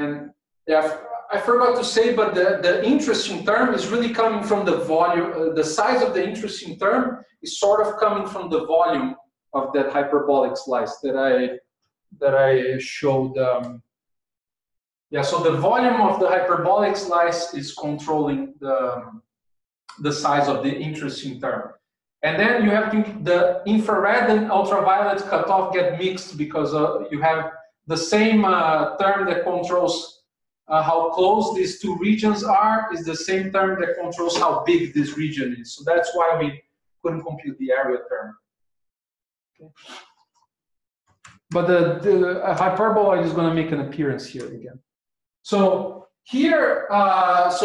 And yeah, I forgot to say, but the interesting term is really coming from the volume. The size of the interesting term is sort of coming from the volume of that hyperbolic slice that I showed. Yeah, so the volume of the hyperbolic slice is controlling the size of the interesting term. And then you have the infrared and ultraviolet cutoff get mixed because you have the same term that controls how close these two regions are is the same term that controls how big this region is. So that's why we couldn't compute the area term. Okay. But the hyperbola is going to make an appearance here again. So here, so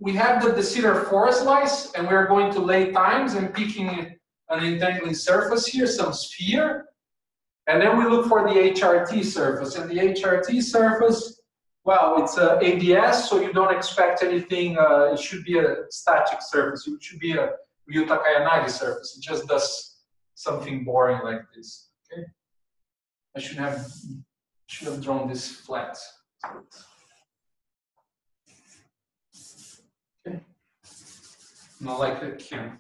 we have the de Sitter 4 slice, and we're going to lay times and picking an entangling surface here, some sphere. And then we look for the HRT surface. And the HRT surface, well, it's a ADS, so you don't expect anything. It should be a static surface. It should be a Ryu-Takayanagi surface. It just does something boring like this. Okay. I should have drawn this flat. Okay. Not like a can.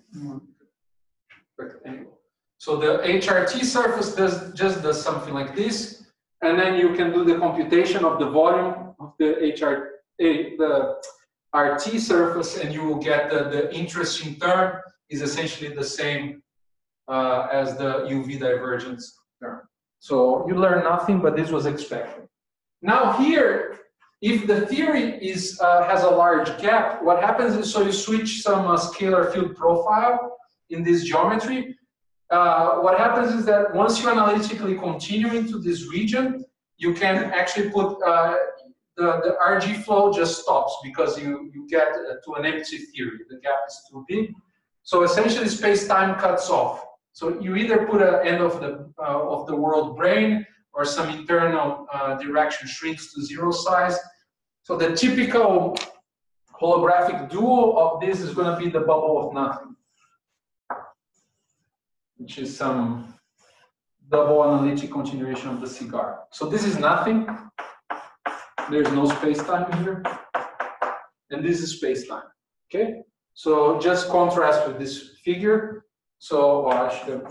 Rectangle. So the HRT surface just does something like this, and then you can do the computation of the volume of the RT surface, and you will get the interesting term is essentially the same as the UV divergence term. So you learn nothing, but this was expected. Now here, if the theory is has a large gap, what happens is, so you switch some scalar field profile in this geometry. What happens is that once you analytically continue into this region, you can actually put the RG flow just stops because you get to an empty theory. The gap is too big. So essentially space-time cuts off. So you either put an end of the world brane or some internal direction shrinks to zero size. So the typical holographic dual of this is going to be the bubble of nothing, which is some double analytic continuation of the cigar. So this is nothing. There's no space-time here. And this is space-time. Okay? So just contrast with this figure. So I should have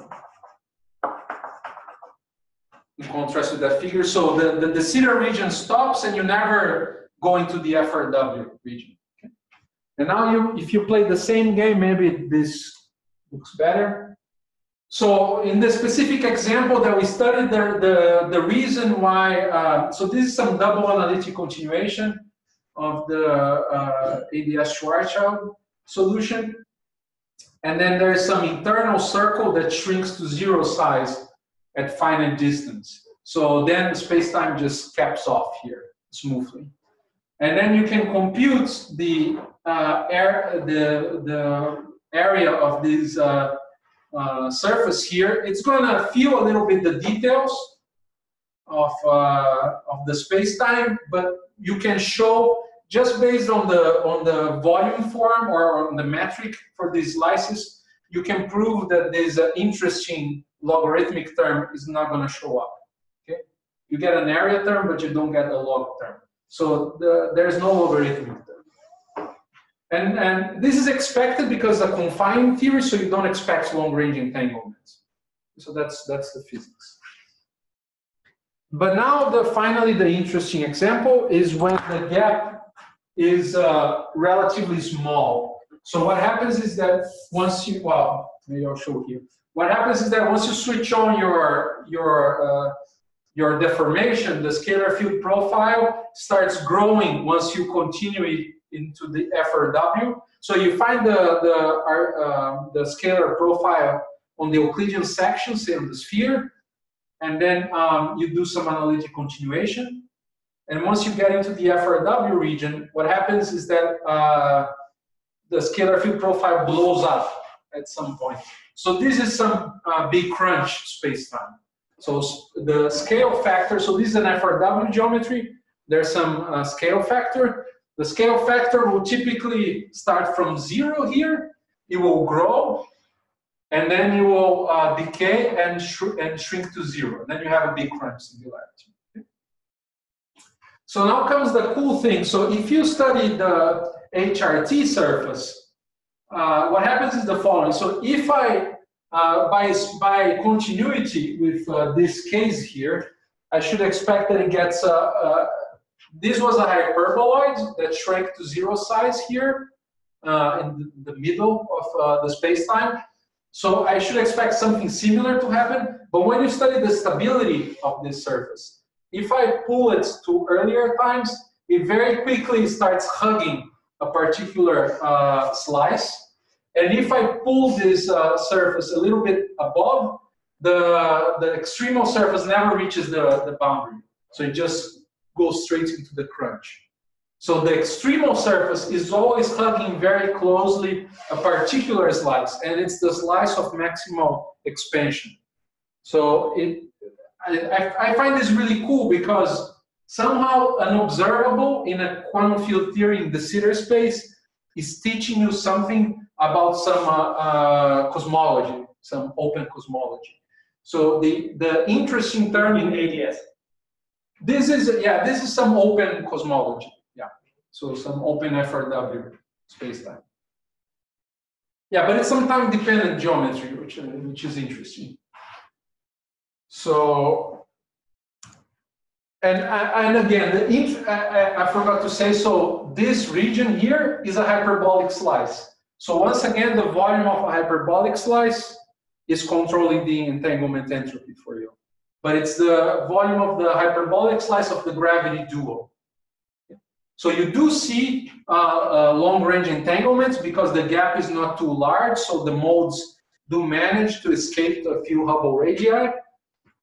in contrast with that figure. So the de Sitter region stops and you never go into the FRW region. Okay? And now if you play the same game, maybe this looks better. So in the specific example that we studied, the reason why, so this is some double analytic continuation of the ADS Schwarzschild solution. And then there's some internal circle that shrinks to zero size at finite distance. So then space-time just caps off here smoothly. And then you can compute the area of this surface here. It's gonna feel a little bit the details of the space-time, but you can show just based on the volume form or on the metric for these slices, you can prove that this interesting logarithmic term is not going to show up. Okay, you get an area term, but you don't get a log term. So there's no logarithmic term. And this is expected because a confining theory, so you don't expect long-range entanglements. So that's the physics. But now finally the interesting example is when the gap is relatively small. So what happens is that once you, well, maybe I'll show here. What happens is that once you switch on your deformation, the scalar field profile starts growing once you continue it into the FRW. So you find the scalar profile on the Euclidean section, say on the sphere, and then you do some analytic continuation. And once you get into the FRW region, what happens is that the scalar field profile blows up at some point. So this is some big crunch space-time. So the scale factor, so this is an FRW geometry. There's some scale factor. The scale factor will typically start from 0 here. It will grow, and then it will decay and shrink to 0. And then you have a big crunch singularity. So now comes the cool thing. So if you study the HRT surface, what happens is the following. So if I, by continuity with this case here, I should expect that it gets, this was a hyperboloid that shrank to 0 size here in the middle of the space-time. So I should expect something similar to happen. But when you study the stability of this surface, if I pull it to earlier times, it very quickly starts hugging a particular slice. And if I pull this surface a little bit above, the extremal surface never reaches the boundary. So it just goes straight into the crunch. So the extremal surface is always hugging very closely a particular slice, and it's the slice of maximal expansion. So I find this really cool because somehow an observable in a quantum field theory in de Sitter space is teaching you something about some cosmology, some open cosmology. So the interesting term in ADS. This is some open cosmology. Yeah, so some open FRW spacetime. Yeah, but it's some time-dependent geometry, which is interesting. So, and again, I forgot to say, so this region here is a hyperbolic slice. So once again, the volume of a hyperbolic slice is controlling the entanglement entropy for you. But it's the volume of the hyperbolic slice of the gravity dual. So you do see long-range entanglements because the gap is not too large, so the modes do manage to escape a few Hubble radii.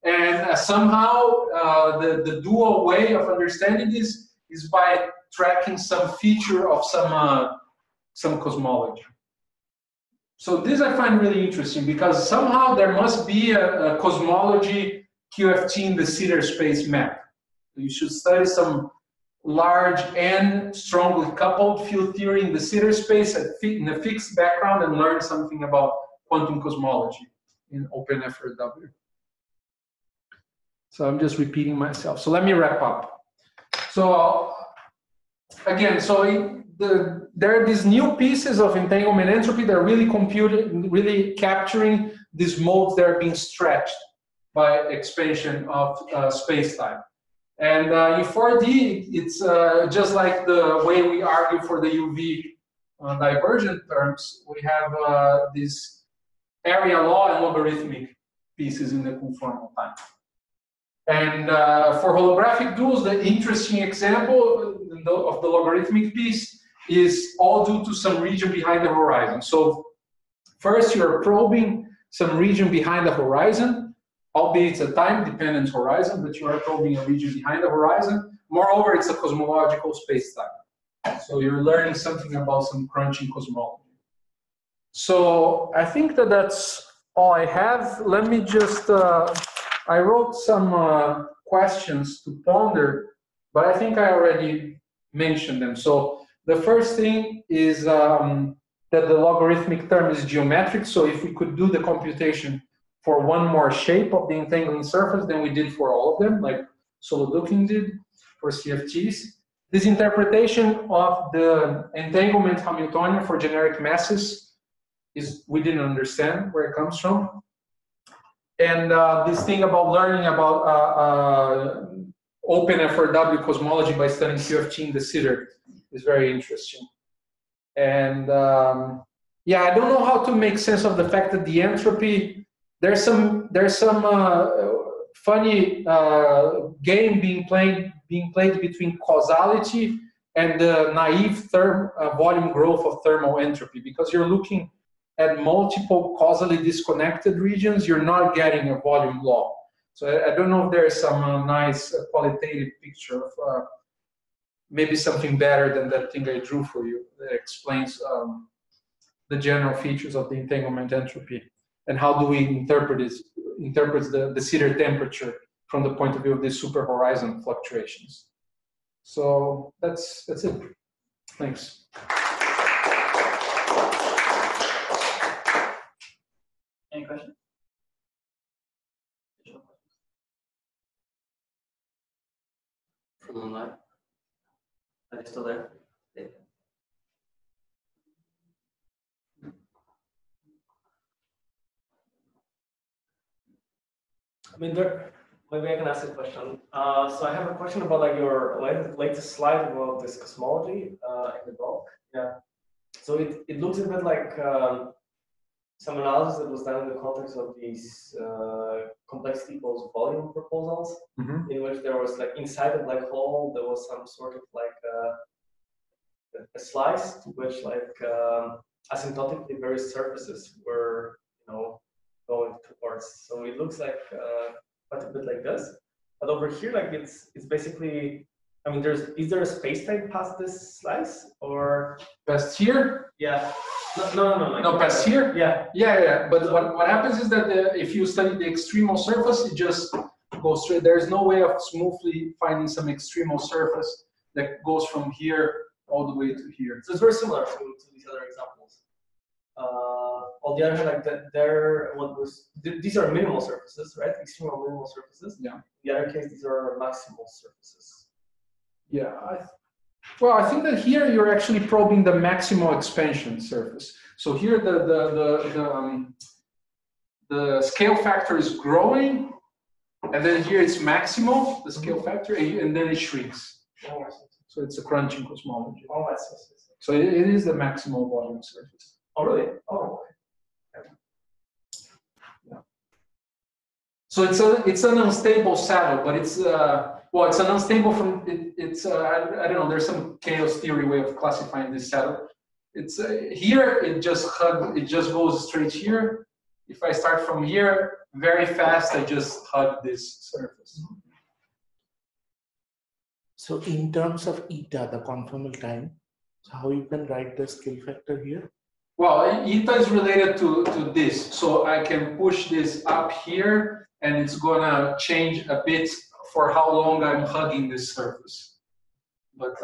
And somehow the dual way of understanding this is by tracking some feature of some cosmology. So this I find really interesting because somehow there must be a cosmology QFT in de Sitter space map. You should study some large and strongly coupled field theory in de Sitter space in a fixed background and learn something about quantum cosmology in OpenFRW. So I'm just repeating myself. So let me wrap up. So again, so there are these new pieces of entanglement entropy that are really capturing these modes that are being stretched by expansion of space-time. And in 4D, it's just like the way we argue for the UV divergent terms. We have this area law and logarithmic pieces in the conformal time. And for holographic duals, the interesting example of the logarithmic piece is all due to some region behind the horizon. So first you're probing some region behind the horizon, albeit it's a time-dependent horizon, but you are probing a region behind the horizon. Moreover, it's a cosmological space-time. So you're learning something about some crunching cosmology. So I think that that's all I have. Let me just, I wrote some questions to ponder, but I think I already mentioned them. So the first thing is that the logarithmic term is geometric. So if we could do the computation for one more shape of the entangling surface than we did for all of them, like Solodukin did for CFTs. This interpretation of the entanglement Hamiltonian for generic masses is, we didn't understand where it comes from. And this thing about learning about open FRW cosmology by studying QFT in de Sitter is very interesting. And yeah, I don't know how to make sense of the fact that the entropy, there's some funny game being played between causality and the naive volume growth of thermal entropy, because you're looking at multiple causally disconnected regions, you're not getting a volume law. So I don't know if there is some nice qualitative picture of maybe something better than that thing I drew for you that explains the general features of the entanglement entropy and how do we interpret the Sitter temperature from the point of view of these superhorizon fluctuations. So that's it. Thanks. Any questions? From online? Are they still there? Yeah. I mean, maybe I can ask a question. So I have a question about like your latest slide about this cosmology in the bulk. Yeah. So it looks a bit like some analysis that was done in the context of these complexity equals volume proposals, in which there was like inside the black hole there was some sort of like a slice to which like asymptotically various surfaces were going towards. So it looks like quite a bit like this. But over here, like it's basically, I mean, is there a space-time past this slice or past here? Yeah. No. No, past here? Yeah. But what happens is that if you study the extremal surface, it just goes straight. There's no way of smoothly finding some extremal surface that goes from here all the way to here. So it's very similar to these other examples. On the other hand, like these are minimal surfaces, right? Extremal minimal surfaces. Yeah. In the other case, these are maximal surfaces. Yeah. Well, I think that here you're actually probing the maximal expansion surface. So here the scale factor is growing, and then here it's maximal, the scale factor, and then it shrinks. Oh, so it's a crunching cosmology. Oh, I see. So it is the maximal volume surface. Oh, really? Oh, okay. Yeah. So it's an unstable saddle, but it's well, it's an unstable from I don't know. There's some chaos theory way of classifying this saddle. It's here. It just goes straight here. If I start from here very fast, I just hug this surface. So in terms of eta, the conformal time, so how you can write the scale factor here? Well, eta is related to this, so I can push this up here, and it's gonna change a bit for how long I'm hugging this surface. But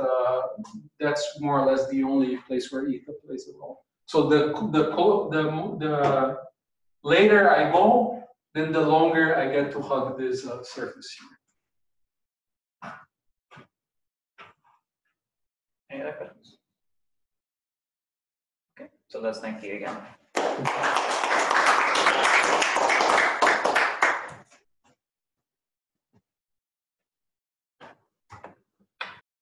that's more or less the only place where eta plays a role. So the later I go, then the longer I get to hug this surface here. Any other questions? Okay, so let's thank you again.